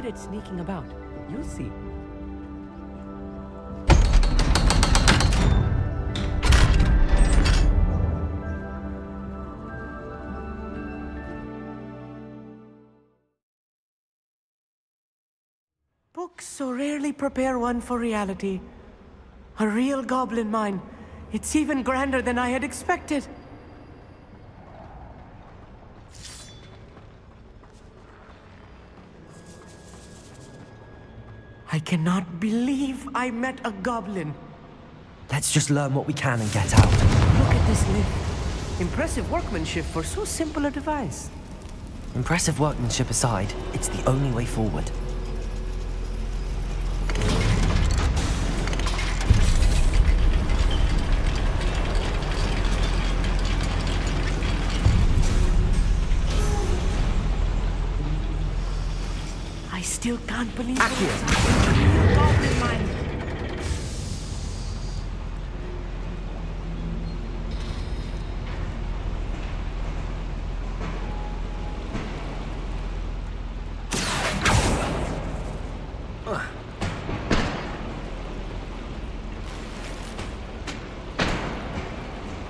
at sneaking about. You'll see. Books so rarely prepare one for reality. A real goblin mine. It's even grander than I had expected. I cannot believe I met a goblin. Let's just learn what we can and get out. Look at this lift. Impressive workmanship for so simple a device. Impressive workmanship aside, it's the only way forward. I still can't believe Accio. it's a real goblin mine.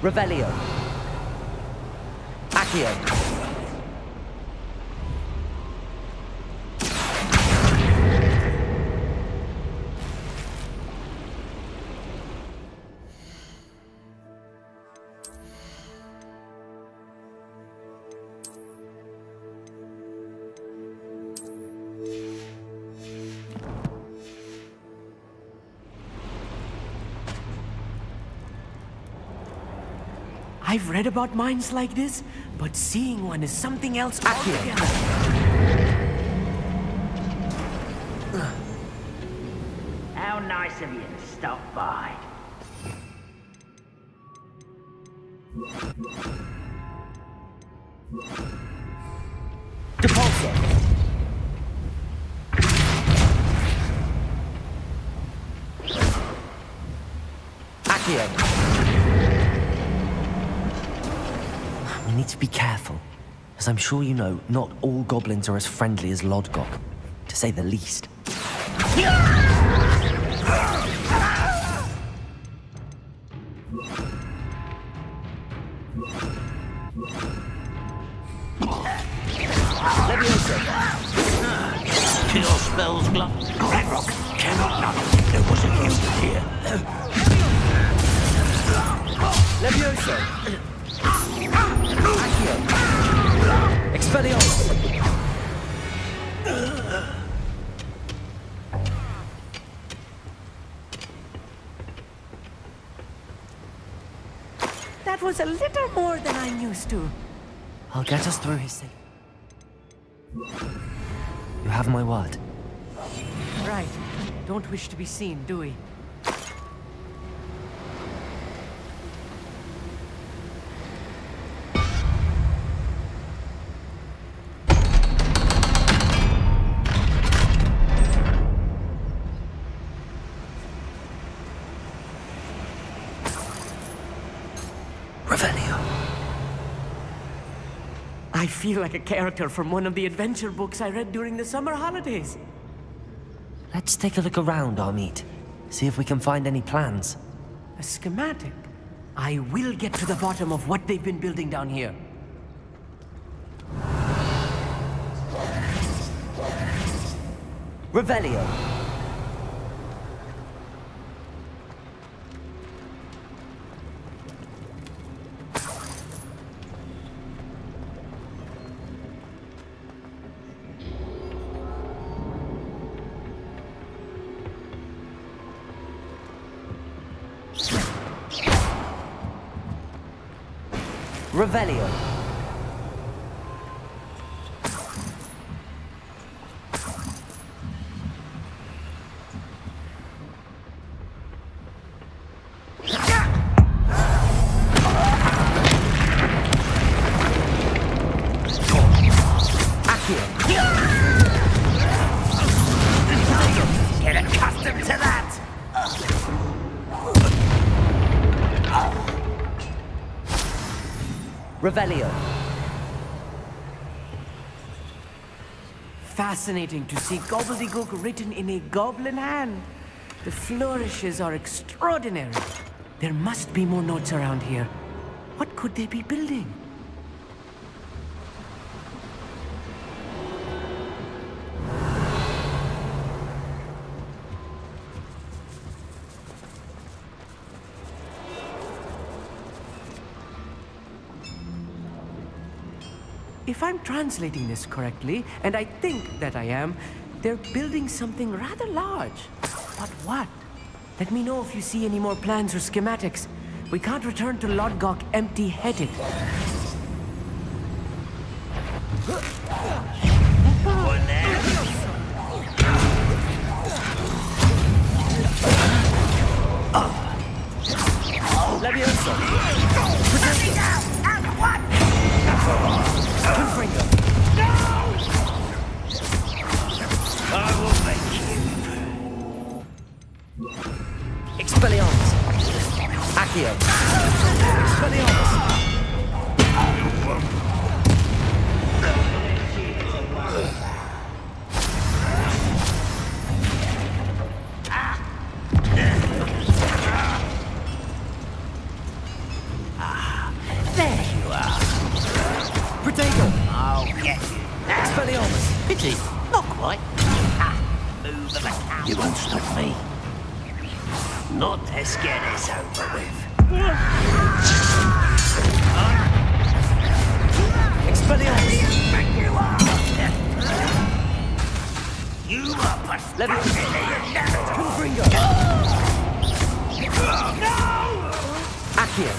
Revelio. Accio. I've read about mines like this, but seeing one is something else Accio. altogether. How nice of you to stop by. Depulso. Accio. We need to be careful. As I'm sure you know, not all goblins are as friendly as Lodgok, to say the least. Leviosa. Your spells, Gluck. Ranrock cannot know there was a human here. Leviosa. Accio. Expelliarmus. That was a little more than I'm used to. I'll get us through his safe. You have my word. Right. Don't wish to be seen, do we? Revelio. I feel like a character from one of the adventure books I read during the summer holidays. Let's take a look around, Armit. See if we can find any plans. A schematic. I will get to the bottom of what they've been building down here. Revelio. Revelio. Get accustomed to that! Revelio. fascinating to see gobbledygook written in a goblin hand. The flourishes are extraordinary. There must be more notes around here. What could they be building? If I'm translating this correctly, and I think that I am, they're building something rather large. But what? Let me know if you see any more plans or schematics. We can't return to Lodgok empty-headed. Leviosa! I will make you. Expelliarmus! Accio! Expelliarmus! There you are. Protego! I'll get you. Expelliarmus! Pity. Not quite. Ah, move the back. You won't stop me. Not let's get this over with. Expelliarmus! You are pathetic. Confringo! Accio!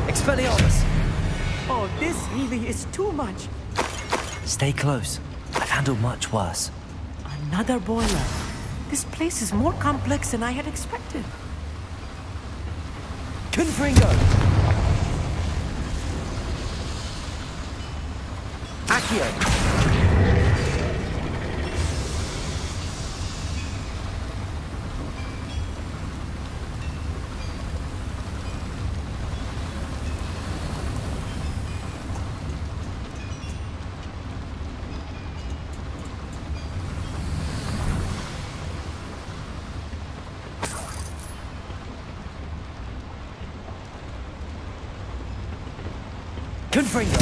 Expelliarmus! Oh, this really is too much. Stay close. I've handled much worse. Another boiler. This place is more complex than I had expected. Confringo! Accio! Confringo!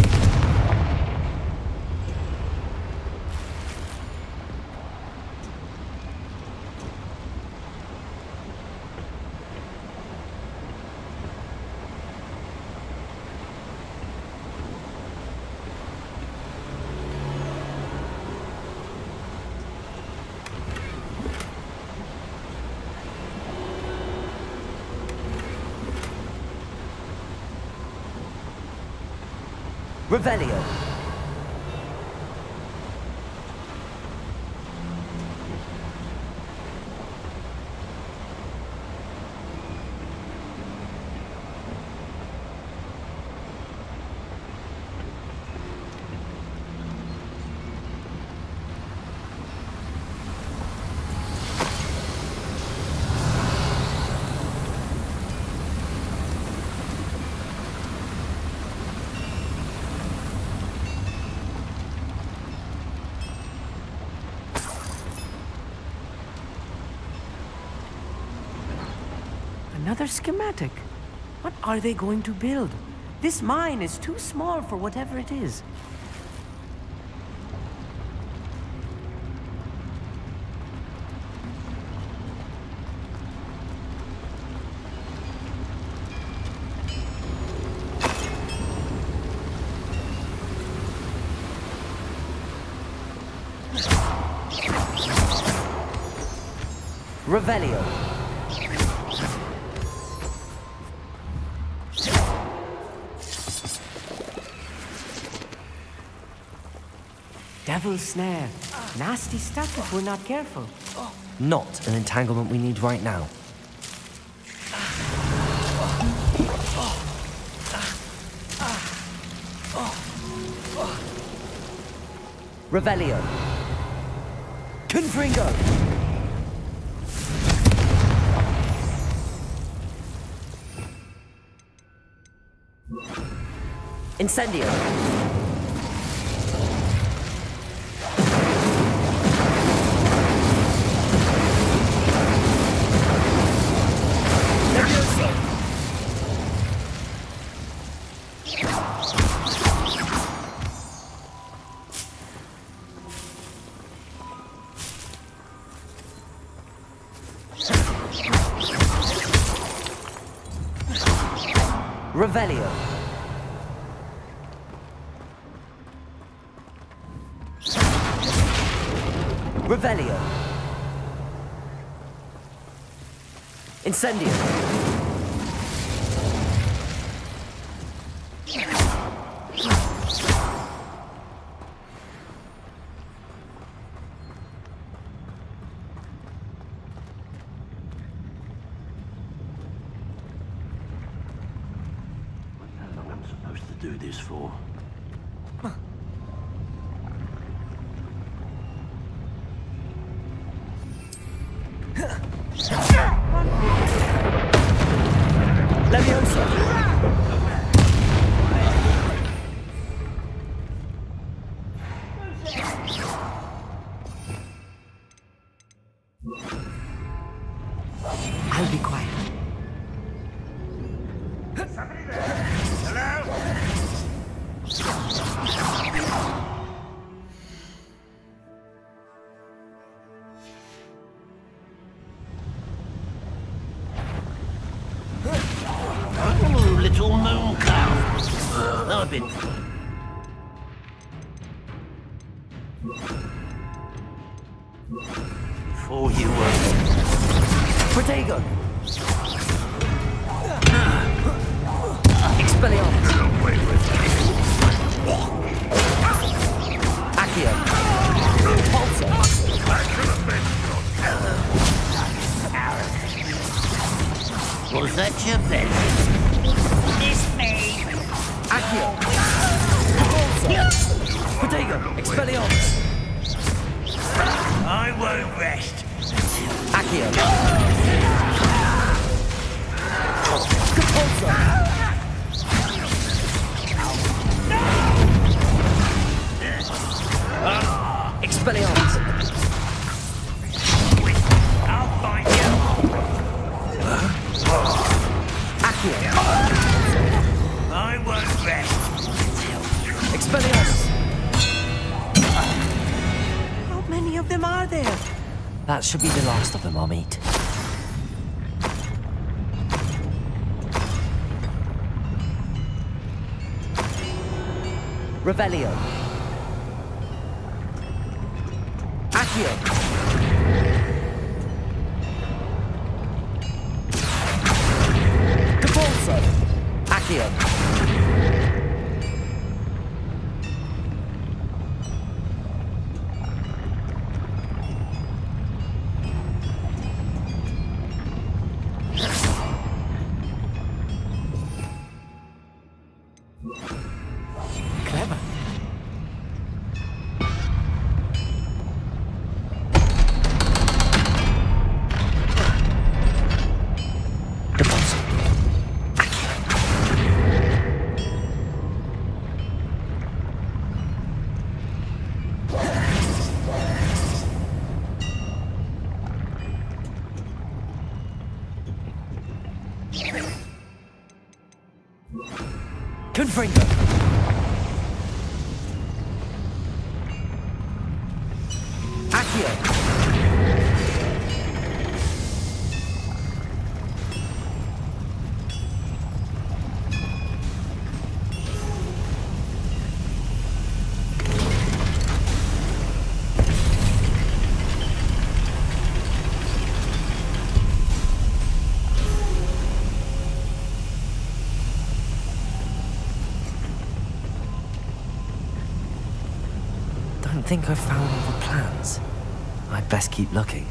Revelio! Another schematic. What are they going to build? This mine is too small for whatever it is. Revelio! Devil's snare. Nasty stuff if we're not careful. Not an entanglement we need right now. Revelio! Confringo! Incendio! Revelio. Revelio. Incendio. How long I'm supposed to do this for? Leviosa. I'll be quiet. Somebody there? Hello? Oh, little moon cow. I've been... Before you were... Protego. Expelliarmus. Accio. Pulsar. Was that your best? Miss me! Accio. Pulsar. Protego. Expelliarmus. I won't rest. Accio. Pulsar. Expelliarmus. I'll find you. Accio. I won't rest. Expelliarmus. How many of them are there? That should be the last of them I'll meet. Revelio. Accio. Capulso. Accio. Clever. Confringo. Accio. Don't think I've found all the plans. I'd best keep looking.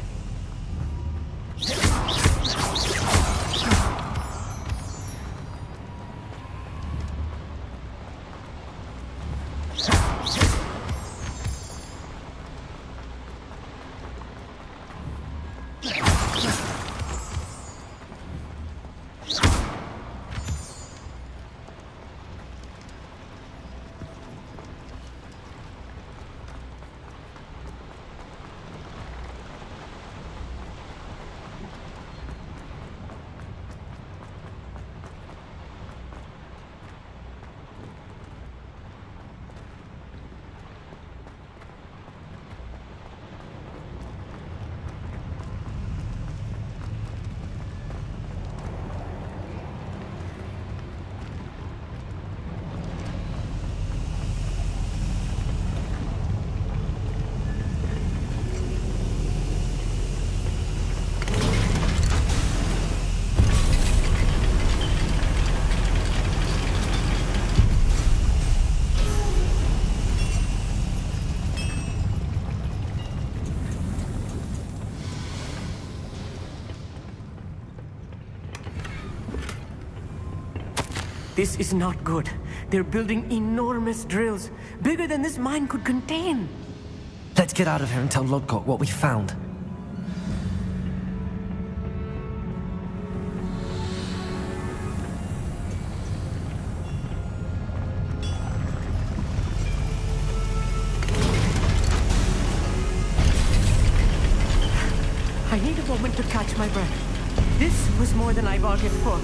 This is not good. They're building enormous drills, bigger than this mine could contain. Let's get out of here and tell Lodgok what we found. I need a moment to catch my breath. This was more than I bargained for.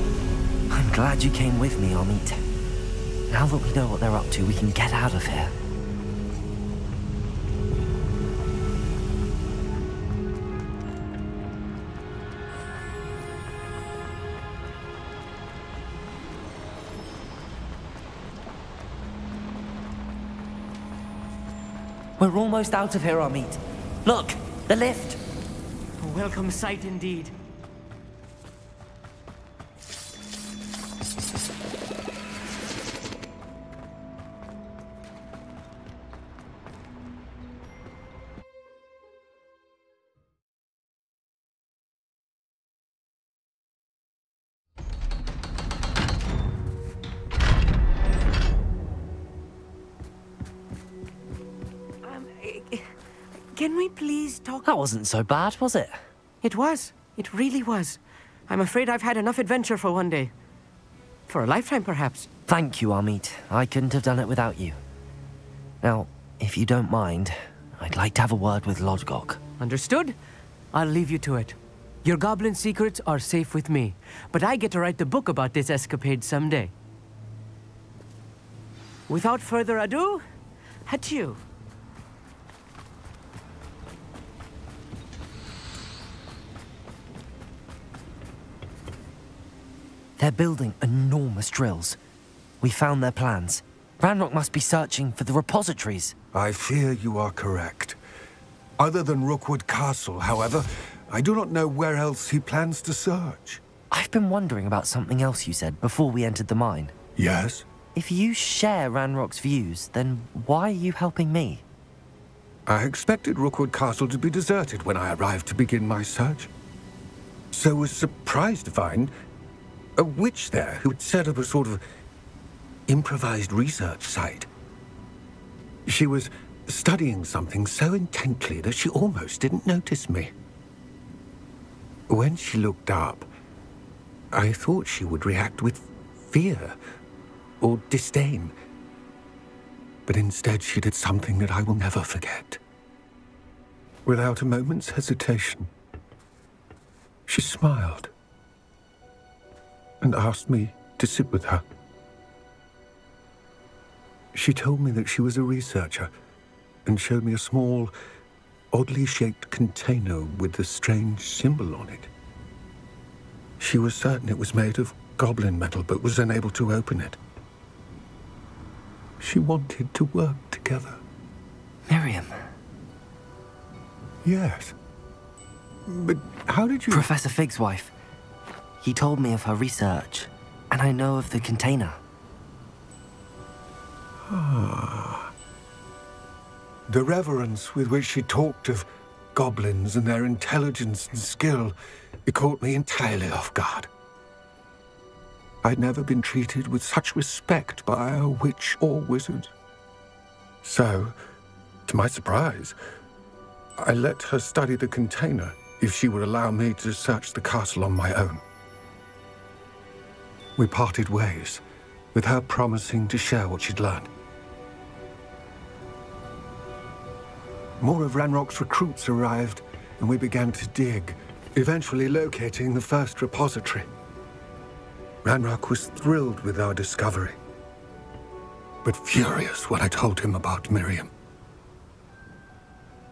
I'm glad you came with me, Amit. Now that we know what they're up to, we can get out of here. We're almost out of here, Amit. Look, the lift. A welcome sight indeed. Can we please talk? That wasn't so bad, was it? It was. It really was. I'm afraid I've had enough adventure for one day. For a lifetime, perhaps. Thank you, Amit. I couldn't have done it without you. Now, if you don't mind, I'd like to have a word with Lodgok. Understood? I'll leave you to it. Your goblin secrets are safe with me, but I get to write the book about this escapade someday. Without further ado, adieu. They're building enormous drills. We found their plans. Ranrock must be searching for the repositories. I fear you are correct. Other than Rookwood Castle, however, I do not know where else he plans to search. I've been wondering about something else you said before we entered the mine. Yes? If you share Ranrock's views, then why are you helping me? I expected Rookwood Castle to be deserted when I arrived to begin my search. So was surprised to find a witch there who had set up a sort of improvised research site. She was studying something so intently that she almost didn't notice me. When she looked up, I thought she would react with fear or disdain. But instead she did something that I will never forget. Without a moment's hesitation, she smiled and asked me to sit with her. She told me that she was a researcher and showed me a small, oddly shaped container with a strange symbol on it. She was certain it was made of goblin metal, but was unable to open it. She wanted to work together. Miriam. Yes. But how did you... Professor Fig's wife. He told me of her research, and I know of the container. Ah. The reverence with which she talked of goblins and their intelligence and skill, it caught me entirely off guard. I'd never been treated with such respect by a witch or wizard. So, to my surprise, I let her study the container if she would allow me to search the castle on my own. We parted ways, with her promising to share what she'd learned. More of Ranrock's recruits arrived, and we began to dig, eventually locating the first repository. Ranrock was thrilled with our discovery, but furious when I told him about Miriam.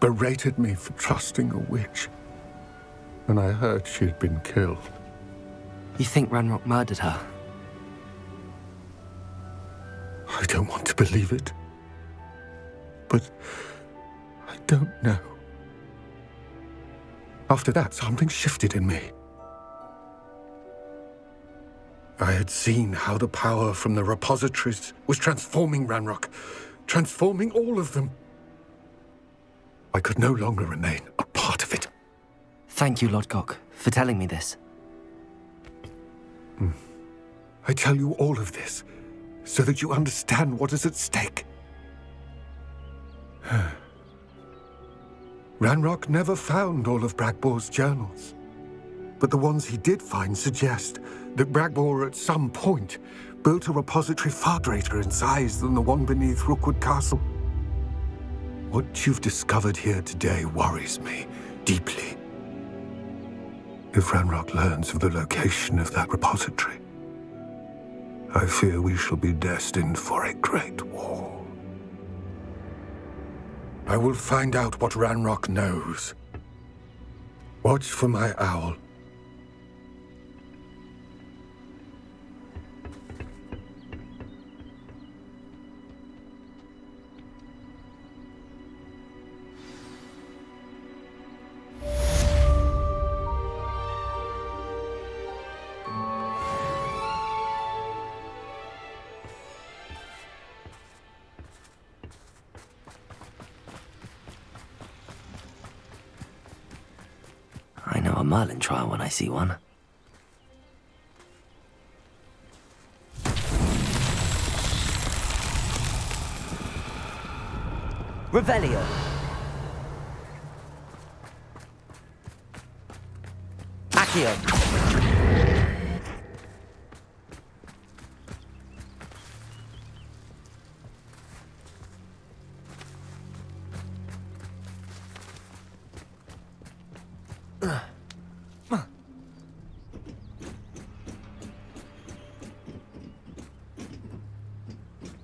Berated me for trusting a witch, and I heard she had been killed. You think Ranrock murdered her? I don't want to believe it, but I don't know. After that, something shifted in me. I had seen how the power from the repositories was transforming Ranrock, transforming all of them. I could no longer remain a part of it. Thank you, Lodgok, for telling me this. I tell you all of this so that you understand what is at stake. Ranrock never found all of Bragbor's journals, but the ones he did find suggest that Bragbor at some point built a repository far greater in size than the one beneath Rookwood Castle. What you've discovered here today worries me deeply. If Ranrock learns of the location of that repository, I fear we shall be destined for a great war. I will find out what Ranrock knows. Watch for my owl. I know a Merlin trial when I see one. Revelio. Accio.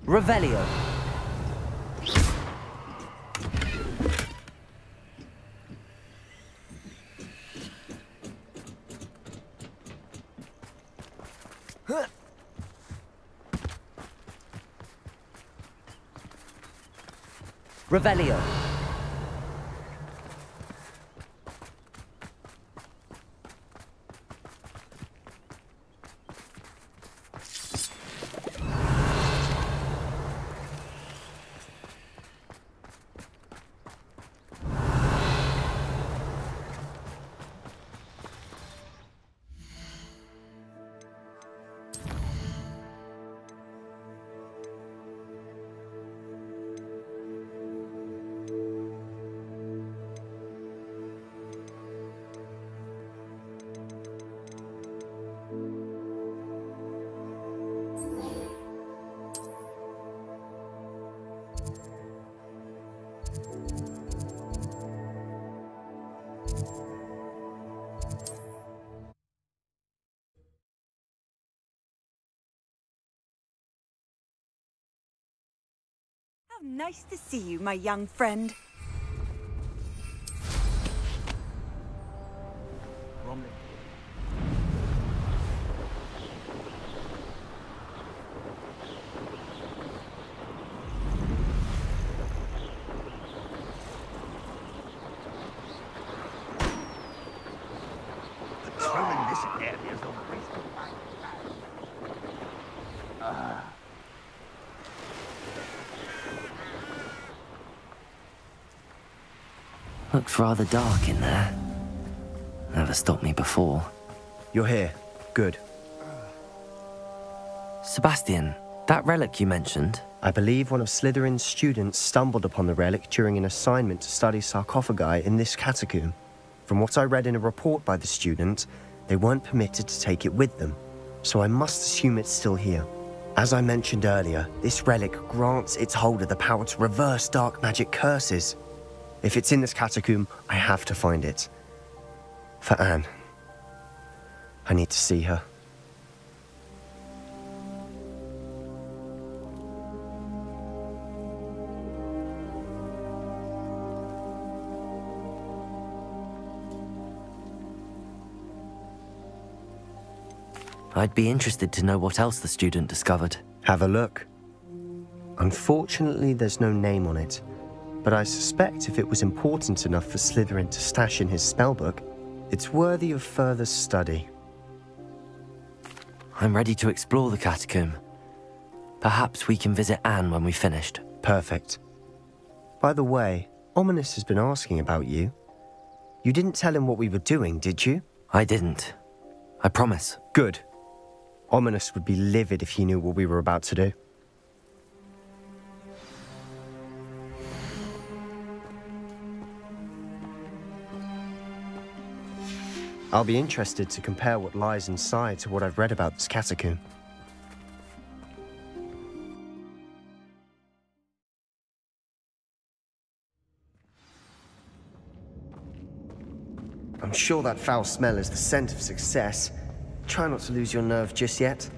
Revelio. Revelio. How nice to see you, my young friend. Patrolling this area is unreasonable. Looks rather dark in there. Never stopped me before. You're here. Good. Sebastian, that relic you mentioned, I believe one of Slytherin's students stumbled upon the relic during an assignment to study sarcophagi in this catacomb. From what I read in a report by the student, they weren't permitted to take it with them, so I must assume it's still here. As I mentioned earlier, this relic grants its holder the power to reverse dark magic curses. If it's in this catacomb, I have to find it. For Anne. I need to see her. I'd be interested to know what else the student discovered. Have a look. Unfortunately, there's no name on it, but I suspect if it was important enough for Slytherin to stash in his spellbook, it's worthy of further study. I'm ready to explore the catacomb. Perhaps we can visit Anne when we've finished. Perfect. By the way, Ominous has been asking about you. You didn't tell him what we were doing, did you? I didn't. I promise. Good. Ominous would be livid if he knew what we were about to do. I'll be interested to compare what lies inside to what I've read about this catacomb. I'm sure that foul smell is the scent of success. Try not to lose your nerve just yet.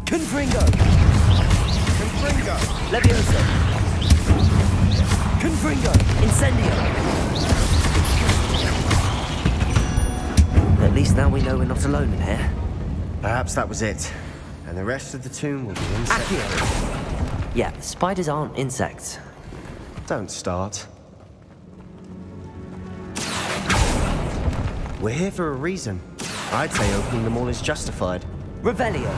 Confringo! Confringo! Levioso! Confringo! Incendio! At least now we know we're not alone in here. Perhaps that was it. And the rest of the tomb will be insects. Accio! Yeah, spiders aren't insects. Don't start. We're here for a reason. I'd say opening them all is justified. Revelio!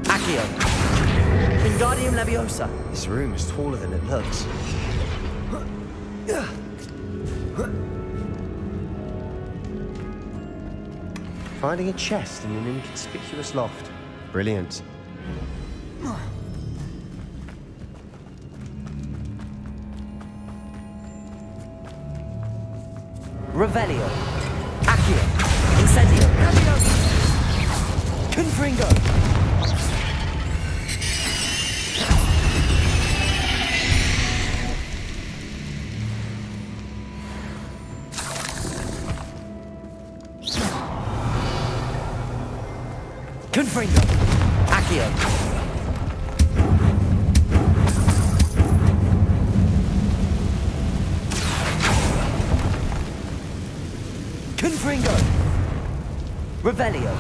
Accio! Wingardium Leviosa! This room is taller than it looks. Finding a chest in an inconspicuous loft. Brilliant. Revelio! Accio! Incendio! Leviosa! Confringo! Confringo! Accio! Confringo! Revelio!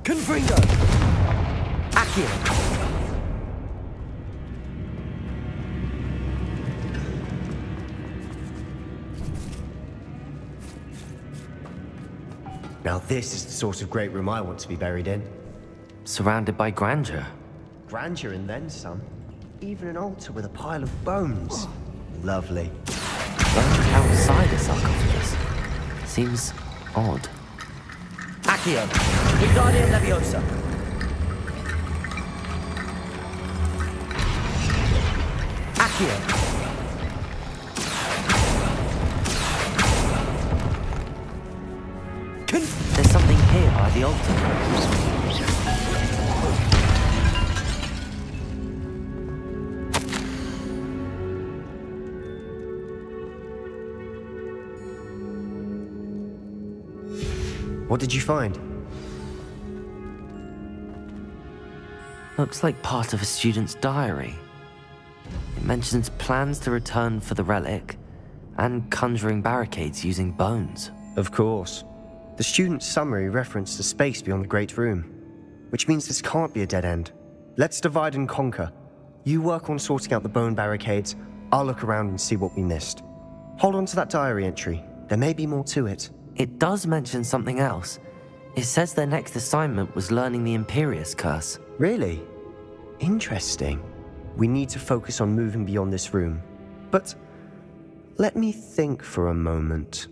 Confringo! Accio! Now this is the sort of great room I want to be buried in. Surrounded by grandeur. Grandeur and then some. Even an altar with a pile of bones. Lovely. Bones outside a sarcophagus. Seems odd. Accio! Wingardium Leviosa! Accio! There's something here by the altar. What did you find? Looks like part of a student's diary. It mentions plans to return for the relic and conjuring barricades using bones. Of course. The student's summary referenced a space beyond the Great Room, which means this can't be a dead end. Let's divide and conquer. You work on sorting out the bone barricades, I'll look around and see what we missed. Hold on to that diary entry. There may be more to it. It does mention something else. It says their next assignment was learning the Imperius Curse. Really? Interesting. We need to focus on moving beyond this room. But let me think for a moment.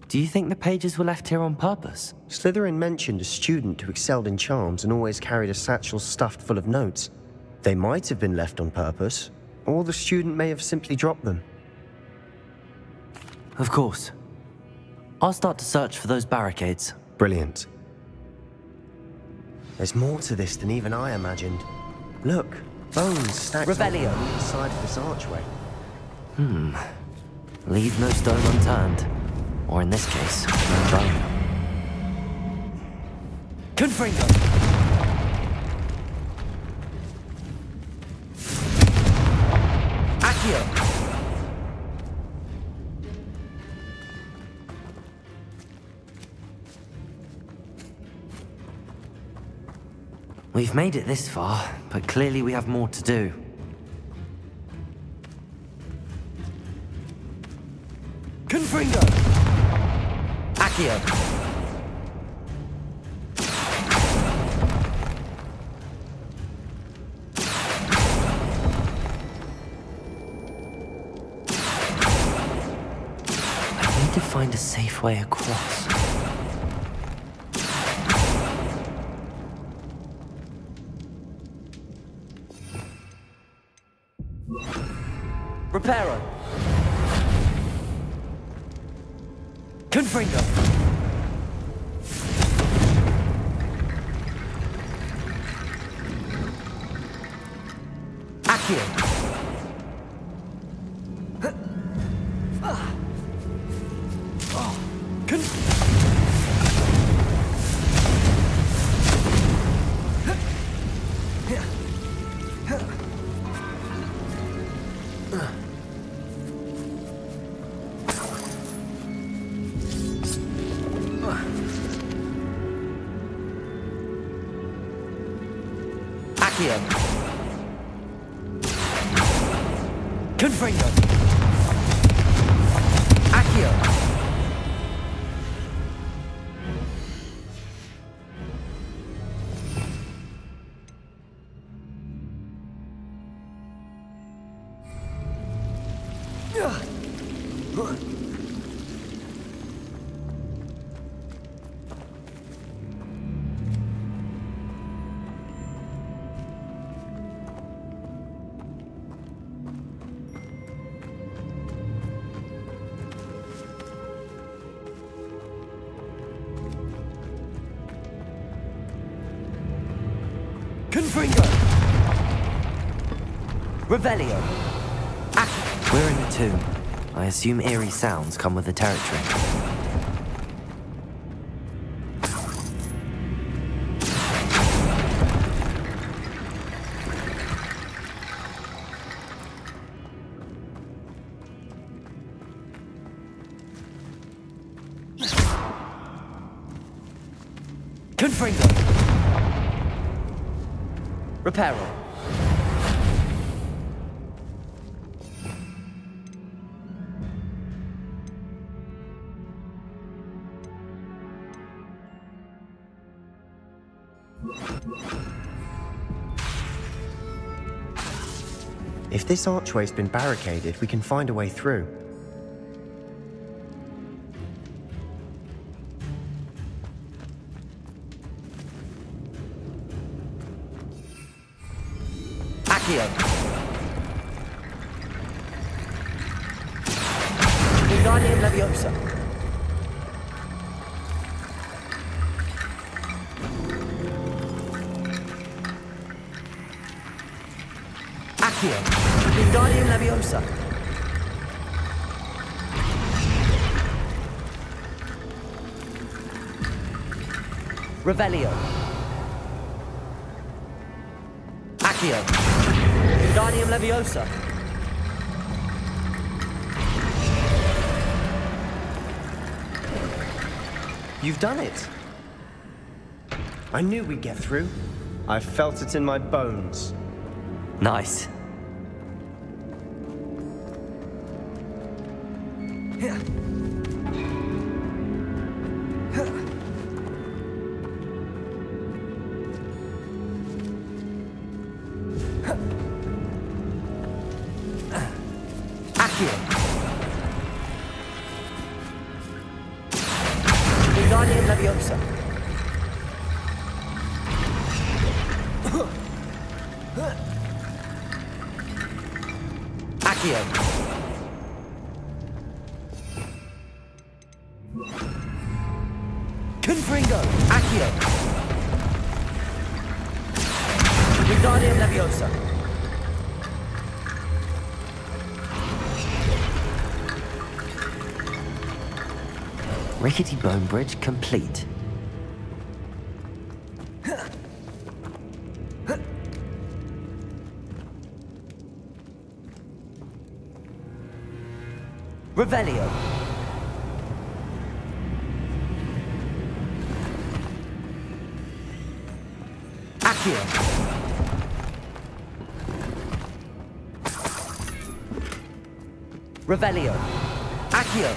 Do you think the pages were left here on purpose? Slytherin mentioned a student who excelled in charms and always carried a satchel stuffed full of notes. They might have been left on purpose, or the student may have simply dropped them. Of course. I'll start to search for those barricades. Brilliant. There's more to this than even I imagined. Look, bones stacked Revelio. on the side of this archway. Leave no stone unturned. Or in this case, no bone. Confringo! Accio! We've made it this far, but clearly we have more to do. Confringo! Accio! find a safe way across. Reparo. Confringo. Accio. Accio. Confringo. Accio. Confringo. Revelio. Accio. We're in the tomb. I assume eerie sounds come with the territory. Confringo. Reparo. If this archway's been barricaded, we can find a way through. Accio. Wingardium Leviosa. Accio. Wingardium Leviosa. Revelio. Accio. Wingardium Leviosa. You've done it. I knew we'd get through. I felt it in my bones. Nice. Accio. Wingardium Leviosa. Accio. Confringo. Accio. Wingardium Leviosa. Rickety bone bridge complete. Revelio. Accio. Revelio. Accio.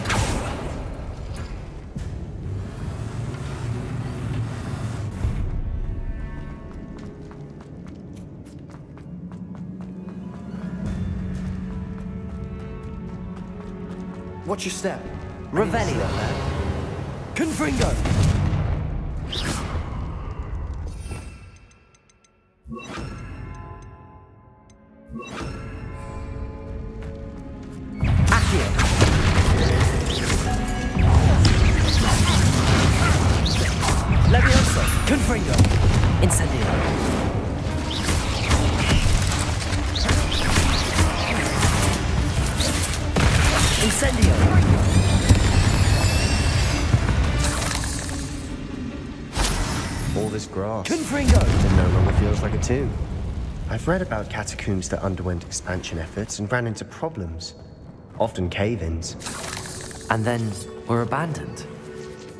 Watch your step. Revelio. Confringo. Accio. Levioso. Confringo. Incendio. Incendio. All this grass. Confringo. It no longer feels like a tomb. I've read about catacombs that underwent expansion efforts and ran into problems. Often cave-ins. And then were abandoned.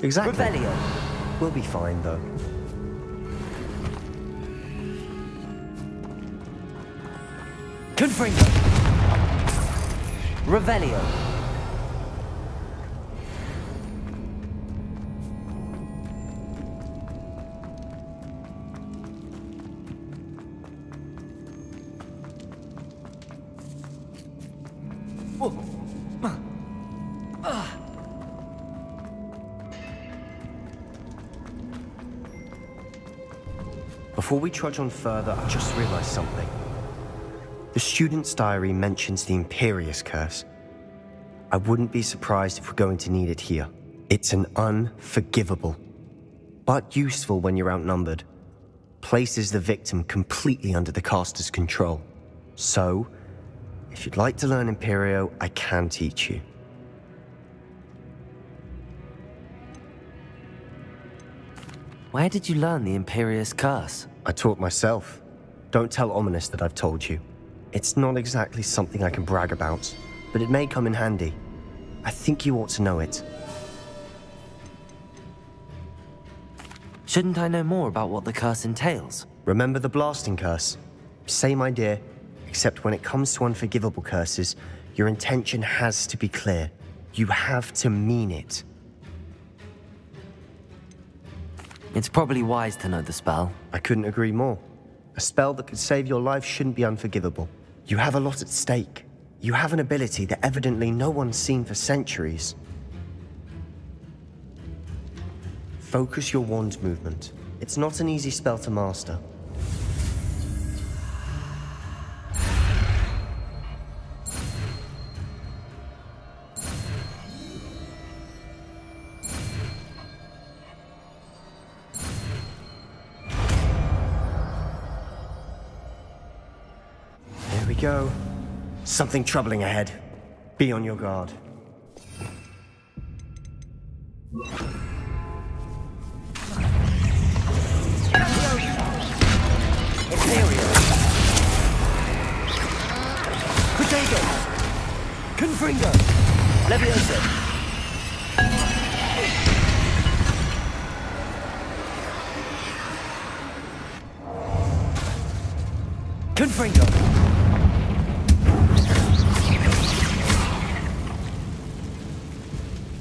Exactly. Revelio. We'll be fine, though. Confringo. Revelio. Before we trudge on further, I just realized something. The student's diary mentions the Imperious Curse. I wouldn't be surprised if we're going to need it here. It's an unforgivable, but useful when you're outnumbered. Places the victim completely under the caster's control. So, if you'd like to learn Imperio, I can teach you. Where did you learn the Imperious Curse? I taught myself. Don't tell Ominous that I've told you. It's not exactly something I can brag about, but it may come in handy. I think you ought to know it. Shouldn't I know more about what the curse entails? Remember the blasting curse? Same idea, except when it comes to unforgivable curses, your intention has to be clear. You have to mean it. It's probably wise to know the spell. I couldn't agree more. A spell that could save your life shouldn't be unforgivable. You have a lot at stake. You have an ability that evidently no one's seen for centuries. Focus your wand movement. It's not an easy spell to master. There we go. Something troubling ahead. Be on your guard. Potato. Confringo. Levioso. Confringo.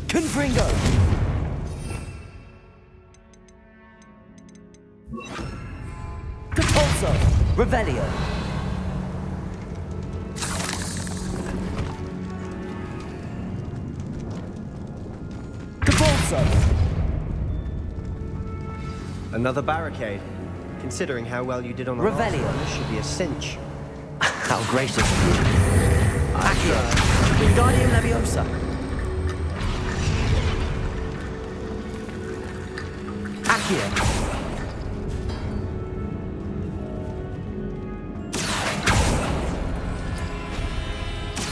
Confringo. Capulso. Revelio. Capulso. Another barricade. Considering how well you did on the last Revelio. one, this should be a cinch. How gracious of you. Accio. Wingardium Leviosa. Accio.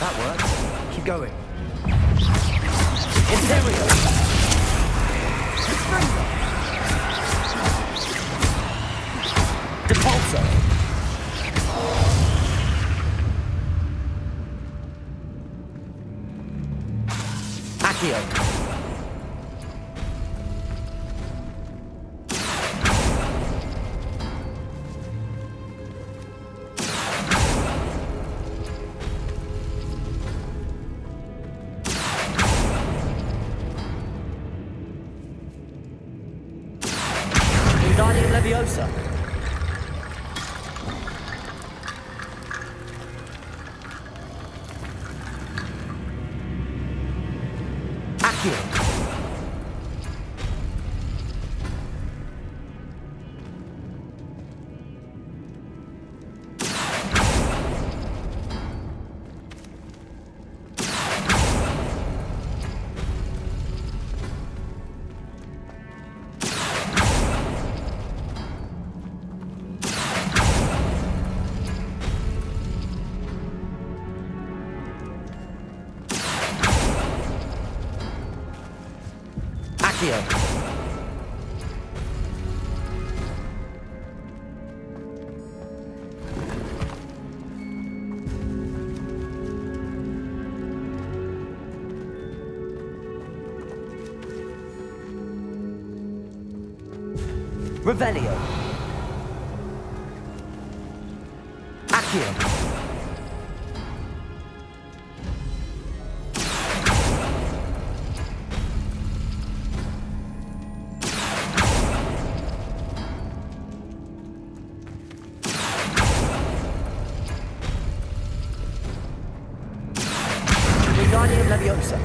That works. Keep going. Imperio. Depulso. Accio. Wingardium Leviosa. Accio. Accio. Revelio. Accio. Wingardium Leviosa.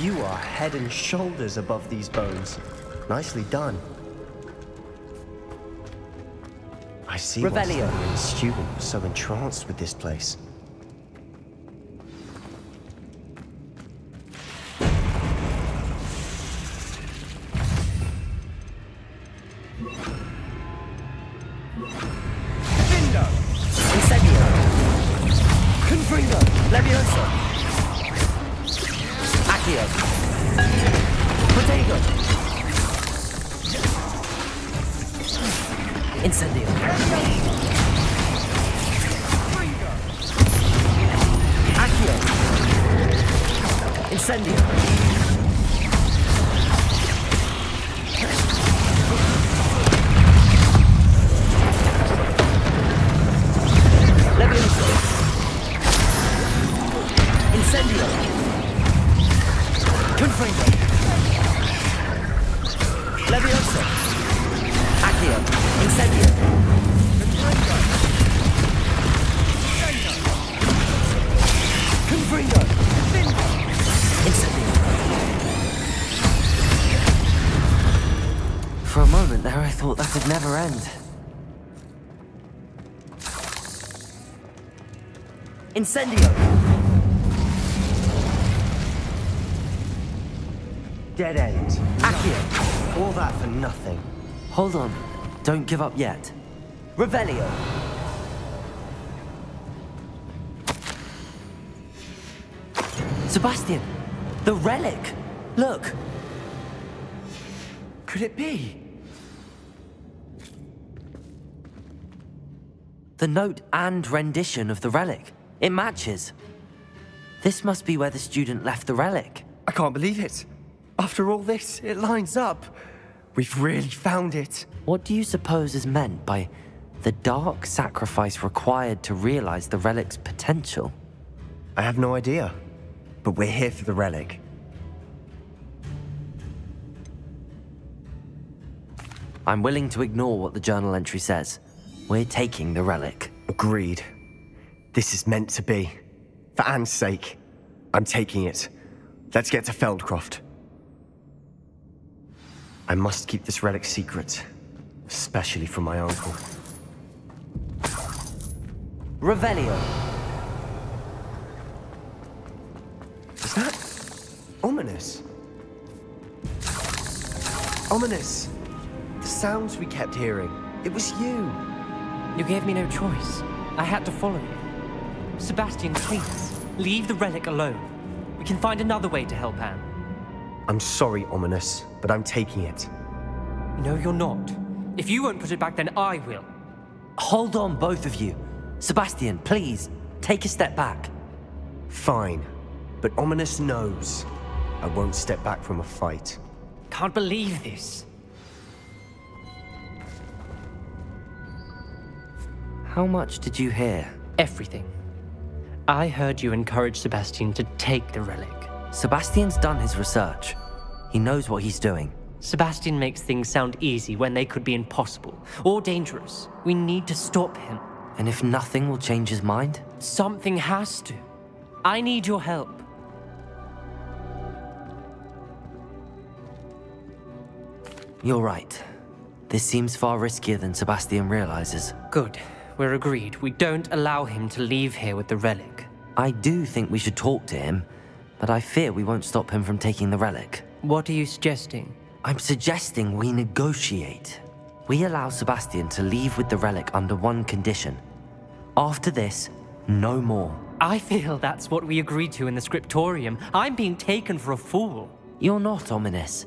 You are head and shoulders above these bones. Nicely done. I see why Revelio. Slytherin's student was so entranced with this place. Vindo! Incendio. Confringo! Leviosa. Accio. Protego. Incendio. Accio. Incendio. Leviosa. Incendio. Confringo. Leviosa. Accio. Incendio. Confringo! Incendio. For a moment there, I thought that would never end. Incendio. Dead end. Accio. All that for nothing. Hold on. Don't give up yet. Revelio. Sebastian! The relic! Look! Could it be? The note and rendition of the relic. It matches. This must be where the student left the relic. I can't believe it. After all this, it lines up. We've really found it. What do you suppose is meant by the dark sacrifice required to realize the relic's potential? I have no idea. But we're here for the relic. I'm willing to ignore what the journal entry says. We're taking the relic. Agreed. This is meant to be. For Anne's sake, I'm taking it. Let's get to Feldcroft. I must keep this relic secret, especially from my uncle. Revelio. Is that ominous? Ominous. The sounds we kept hearing. It was you. You gave me no choice. I had to follow you. Sebastian, please, leave the relic alone. We can find another way to help Anne. I'm sorry, Ominous, but I'm taking it. No, you're not. If you won't put it back, then I will. Hold on, both of you. Sebastian, please, take a step back. Fine, but Ominous knows I won't step back from a fight. Can't believe this. How much did you hear? Everything. I heard you encourage Sebastian to take the relic. Sebastian's done his research. He knows what he's doing. Sebastian makes things sound easy when they could be impossible or dangerous. We need to stop him. And if nothing will change his mind? Something has to. I need your help. You're right. This seems far riskier than Sebastian realizes. Good. We're agreed. We don't allow him to leave here with the relic. I do think we should talk to him, but I fear we won't stop him from taking the relic. What are you suggesting? I'm suggesting we negotiate. We allow Sebastian to leave with the relic under one condition. After this, no more. I feel that's what we agreed to in the scriptorium. I'm being taken for a fool. You're not, Ominous.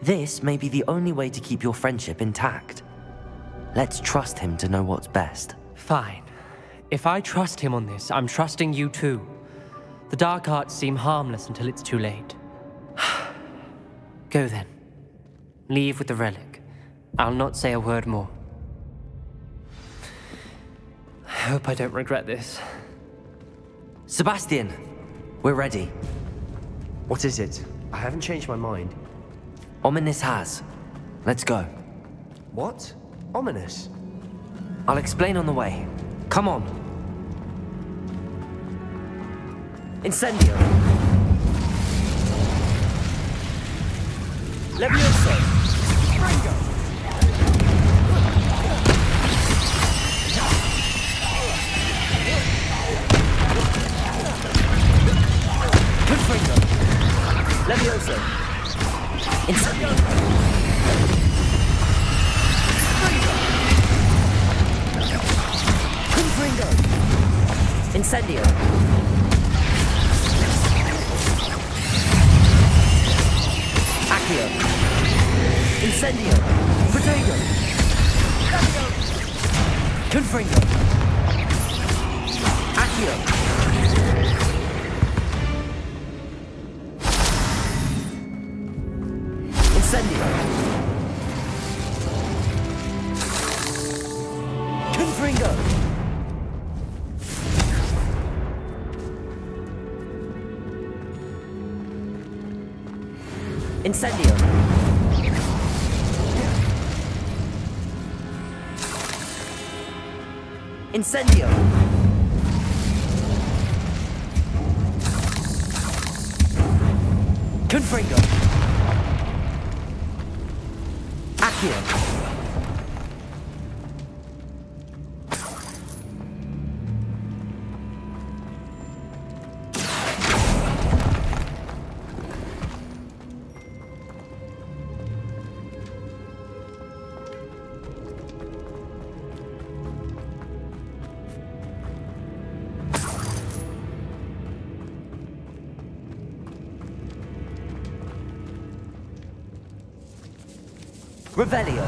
This may be the only way to keep your friendship intact. Let's trust him to know what's best. Fine. If I trust him on this, I'm trusting you too. The dark arts seem harmless until it's too late. Go then. Leave with the relic. I'll not say a word more. I hope I don't regret this. Sebastian, we're ready. What is it? I haven't changed my mind. Ominous has. Let's go. What? Ominous? I'll explain on the way. Come on. Incendio. Levioso. Ringo. Confringo. Levioso. Incendio. Confringo. Incendio. Accio. Incendio. Protego. Confringo. Accio. Incendio. Confringo. Incendio. Incendio. Confringo. Accio. Revelio.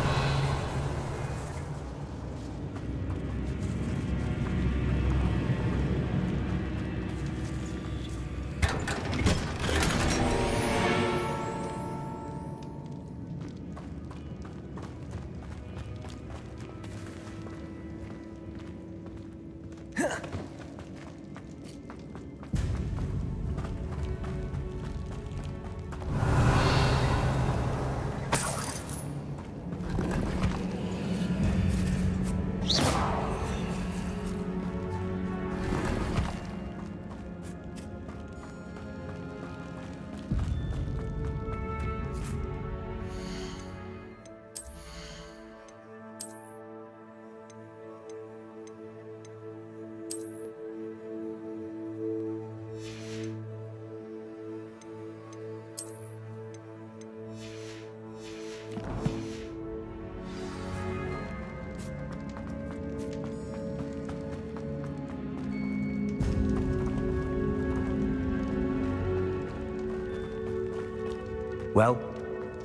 Well,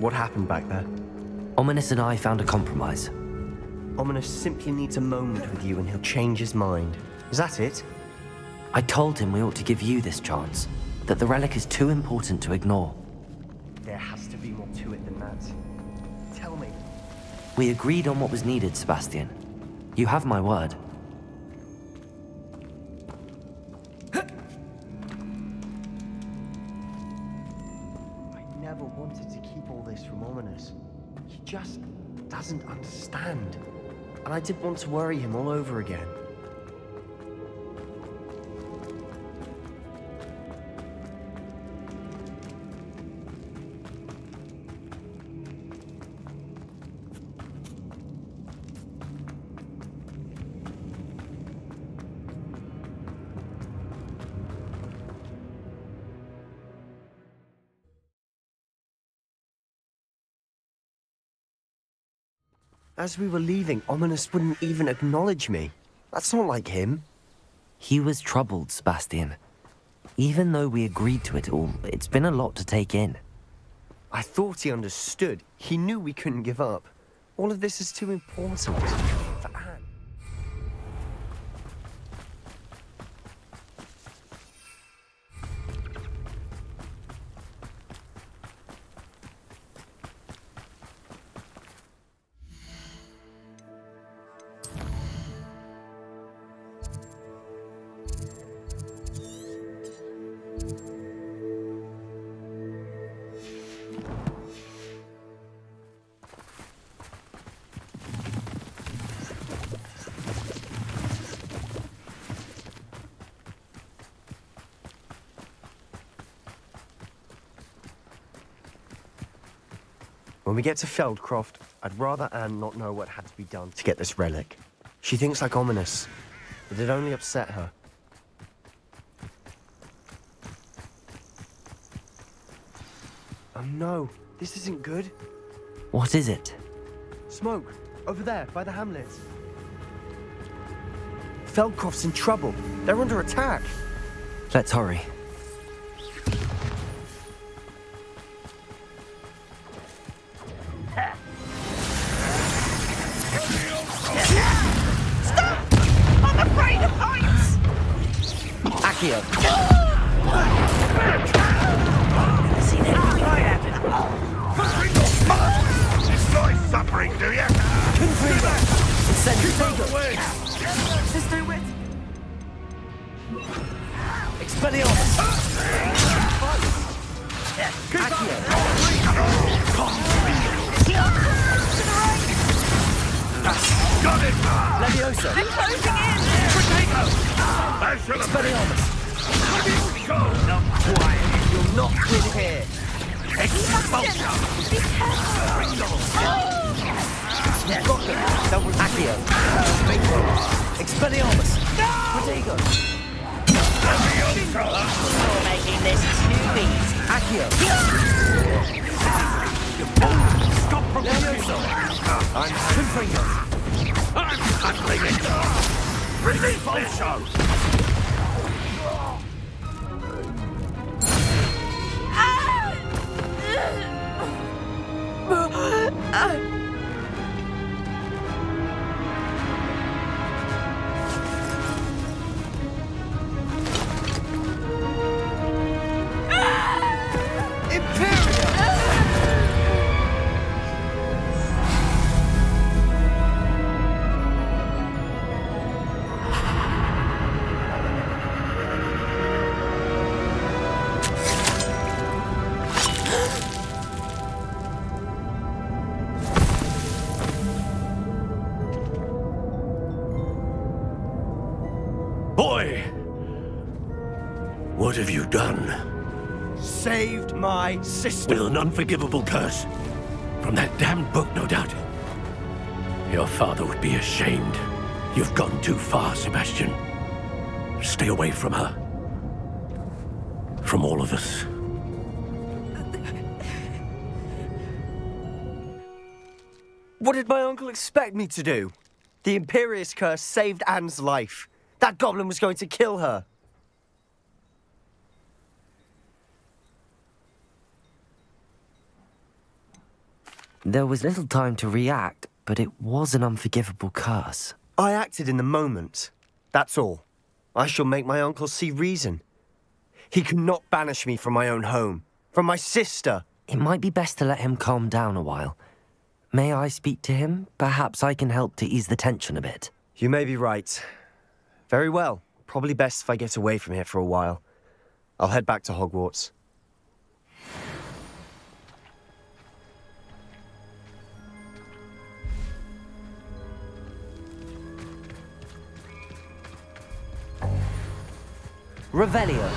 what happened back there? Ominous and I found a compromise. Ominous simply needs a moment with you and he'll change his mind. Is that it? I told him we ought to give you this chance, that the relic is too important to ignore. There has to be more to it than that. Tell me. We agreed on what was needed, Sebastian. You have my word. I never wanted to keep all this from Ominous. He just doesn't understand. And I didn't want to worry him all over again. As we were leaving, Ominous wouldn't even acknowledge me. That's not like him. He was troubled, Sebastian. Even though we agreed to it all, it's been a lot to take in. I thought he understood. He knew we couldn't give up. All of this is too important for Anne. When we get to Feldcroft, I'd rather Anne not know what had to be done to get this relic. She thinks like ominous, but it only upset her. Oh no, this isn't good. What is it? Smoke, over there, by the hamlet. Feldcroft's in trouble. They're under attack. Let's hurry. Accio. Enjoy suffering, do you? Sister Wit! Expelliarmus! Got it! Leviosa! They're closing in! Expelliarmus! Go! Not quiet. You'll not win here! Expulsion! Be careful! Got them! That was Accio! Expelliarmus! Protego! You're making this too easy. Accio! Stop from Leviosa! I'm Confringo! I'm handling it! Release this show! Boy! What have you done? Saved my sister. With an unforgivable curse. From that damned book, no doubt. Your father would be ashamed. You've gone too far, Sebastian. Stay away from her. From all of us. What did my uncle expect me to do? The Imperious curse saved Anne's life. That goblin was going to kill her. There was little time to react, but it was an unforgivable curse. I acted in the moment. That's all. I shall make my uncle see reason. He cannot banish me from my own home, from my sister. It might be best to let him calm down a while. May I speak to him? Perhaps I can help to ease the tension a bit. You may be right. Very well. Probably best if I get away from here for a while. I'll head back to Hogwarts. Revelio.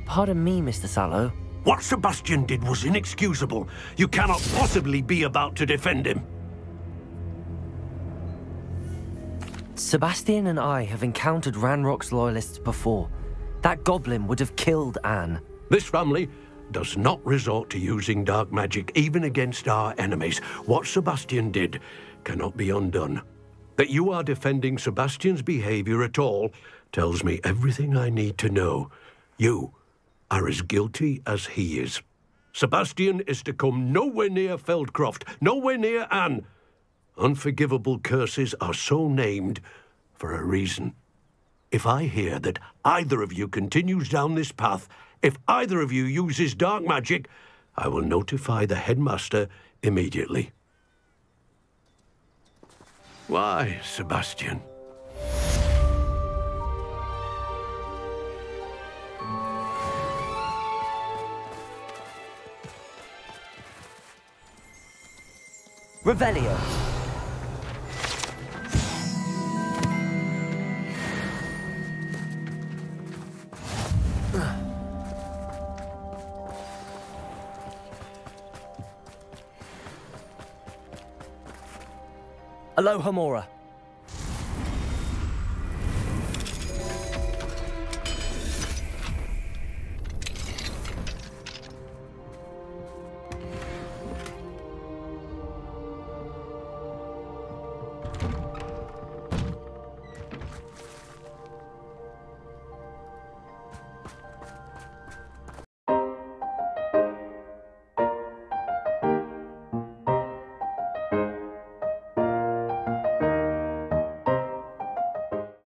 Pardon me, Mr. Sallow. What Sebastian did was inexcusable. You cannot possibly be about to defend him. Sebastian and I have encountered Ranrock's loyalists before. That goblin would have killed Anne. This family does not resort to using dark magic even against our enemies. What Sebastian did cannot be undone. That you are defending Sebastian's behavior at all tells me everything I need to know. You are as guilty as he is. Sebastian is to come nowhere near Feldcroft, nowhere near Anne. Unforgivable curses are so named for a reason. If I hear that either of you continues down this path, if either of you uses dark magic, I will notify the headmaster immediately. Why, Sebastian? Revelio. Alohomora.